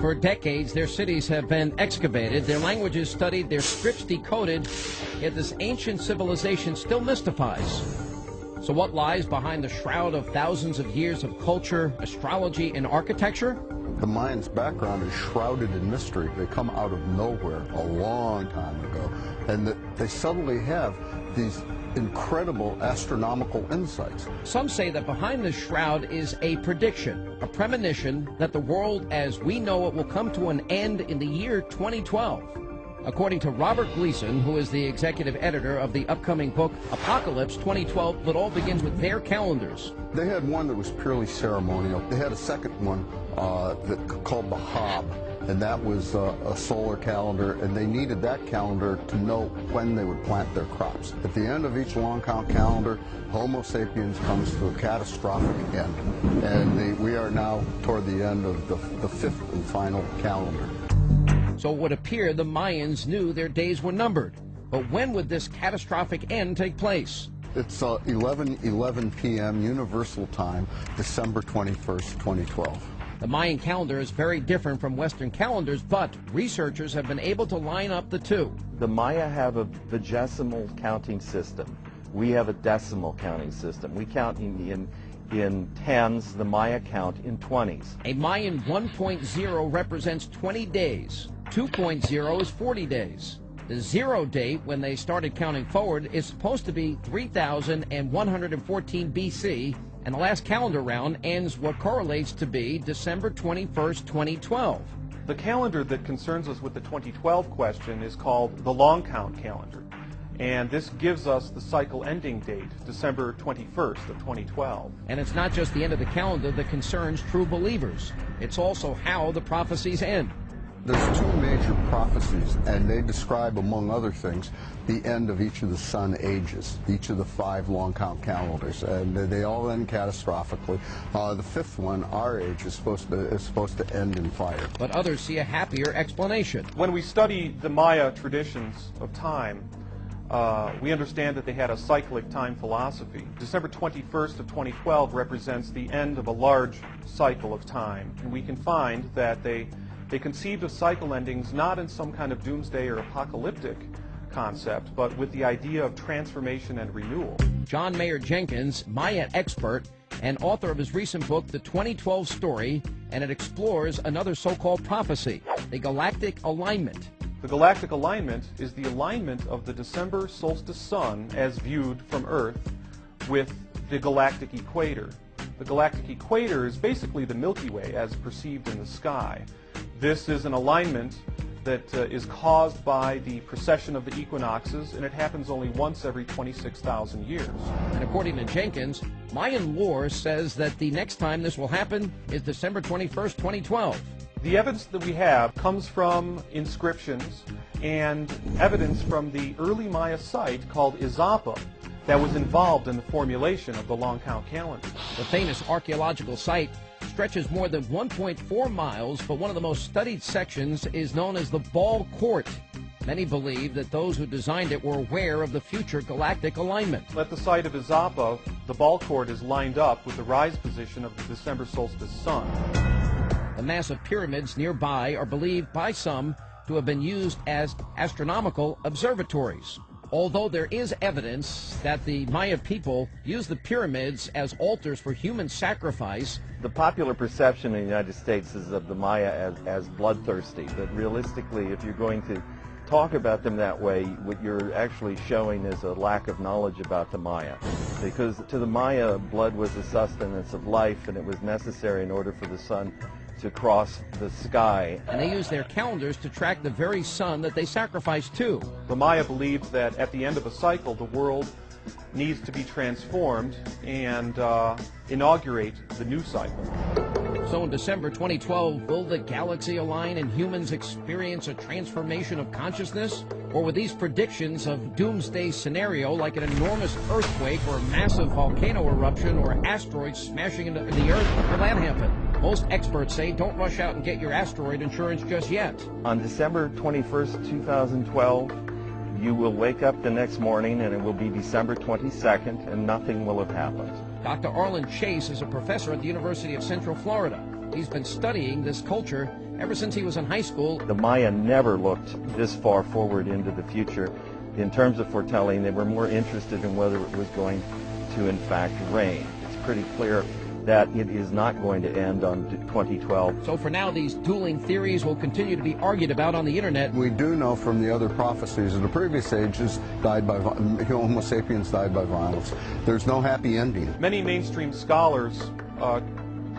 For decades, their cities have been excavated, their languages studied, their scripts decoded, yet this ancient civilization still mystifies. So what lies behind the shroud of thousands of years of culture, astrology, and architecture? The Mayans' background is shrouded in mystery. They come out of nowhere a long time ago, and they suddenly have these incredible astronomical insights. Some say that behind this shroud is a prediction, a premonition that the world as we know it will come to an end in the year 2012. According to Robert Gleason, who is the executive editor of the upcoming book Apocalypse 2012, it all begins with their calendars. They had one that was purely ceremonial. They had a second one called the Hob, and that was a solar calendar, and they needed that calendar to know when they would plant their crops. At the end of each long count calendar, Homo sapiens comes to a catastrophic end, and we are now toward the end of the fifth and final calendar. So it would appear the Mayans knew their days were numbered. But when would this catastrophic end take place? It's 11:11 p.m. Universal Time, December 21st, 2012. The Mayan calendar is very different from Western calendars, but researchers have been able to line up the two. The Maya have a vigesimal counting system. We have a decimal counting system. We count in tens, the Maya count in 20s. A Mayan 1.0 represents 20 days. 2.0 is 40 days. The zero date, when they started counting forward, is supposed to be 3,114 BC, and the last calendar round ends what correlates to be December 21st, 2012. The calendar that concerns us with the 2012 question is called the long count calendar, and this gives us the cycle ending date, December 21st of 2012. And it's not just the end of the calendar that concerns true believers. It's also how the prophecies end. There's two major prophecies, and they describe, among other things, the end of each of the sun ages, each of the 5 long count calendars, and they all end catastrophically. The fifth one, our age, is supposed to end in fire. But others see a happier explanation. When we study the Maya traditions of time, we understand that they had a cyclic time philosophy. December 21st of 2012 represents the end of a large cycle of time, and we can find that they conceived of cycle endings not in some kind of doomsday or apocalyptic concept, but with the idea of transformation and renewal. John Mayer Jenkins, Maya expert and author of his recent book, The 2012 Story, and it explores another so-called prophecy, the galactic alignment. The galactic alignment is the alignment of the December solstice sun as viewed from Earth with the galactic equator. The galactic equator is basically the Milky Way as perceived in the sky. This is an alignment that is caused by the precession of the equinoxes, and it happens only once every 26,000 years. And according to Jenkins, Mayan lore says that the next time this will happen is December 21st, 2012. The evidence that we have comes from inscriptions and evidence from the early Maya site called Izapa that was involved in the formulation of the long count calendar. The famous archaeological site stretches more than 1.4 miles, but one of the most studied sections is known as the Ball Court. Many believe that those who designed it were aware of the future galactic alignment. At the site of Izapa, the Ball Court is lined up with the rise position of the December solstice sun. The massive pyramids nearby are believed by some to have been used as astronomical observatories. Although there is evidence that the Maya people used the pyramids as altars for human sacrifice. The popular perception in the United States is of the Maya as bloodthirsty, but realistically, if you're going to talk about them that way, what you're actually showing is a lack of knowledge about the Maya. Because to the Maya, blood was the sustenance of life, and it was necessary in order for the sun to cross the sky. And they use their calendars to track the very sun that they sacrificed to. The Maya believed that at the end of a cycle, the world needs to be transformed and inaugurate the new cycle. So in December 2012, will the galaxy align and humans experience a transformation of consciousness? Or were these predictions of doomsday scenario like an enormous earthquake or a massive volcano eruption or asteroids smashing into the earth? Will that happen? Most experts say don't rush out and get your asteroid insurance just yet. On December 21st, 2012, you will wake up the next morning and it will be December 22nd and nothing will have happened. Dr. Arlen Chase is a professor at the University of Central Florida. He's been studying this culture ever since he was in high school. The Maya never looked this far forward into the future in terms of foretelling. They were more interested in whether it was going to in fact rain. It's pretty clear that it is not going to end on 2012. So for now, these dueling theories will continue to be argued about on the internet. We do know from the other prophecies of the previous ages, Homo sapiens died by violence. There's no happy ending. Many mainstream scholars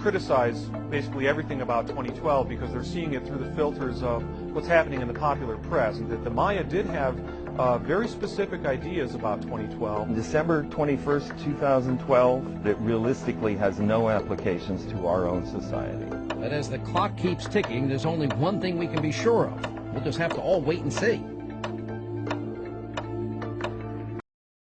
criticize basically everything about 2012 because they're seeing it through the filters of what's happening in the popular press, and that the Maya did have very specific ideas about 2012. December 21st, 2012, that realistically has no applications to our own society. But as the clock keeps ticking, there's only one thing we can be sure of. We'll just have to all wait and see.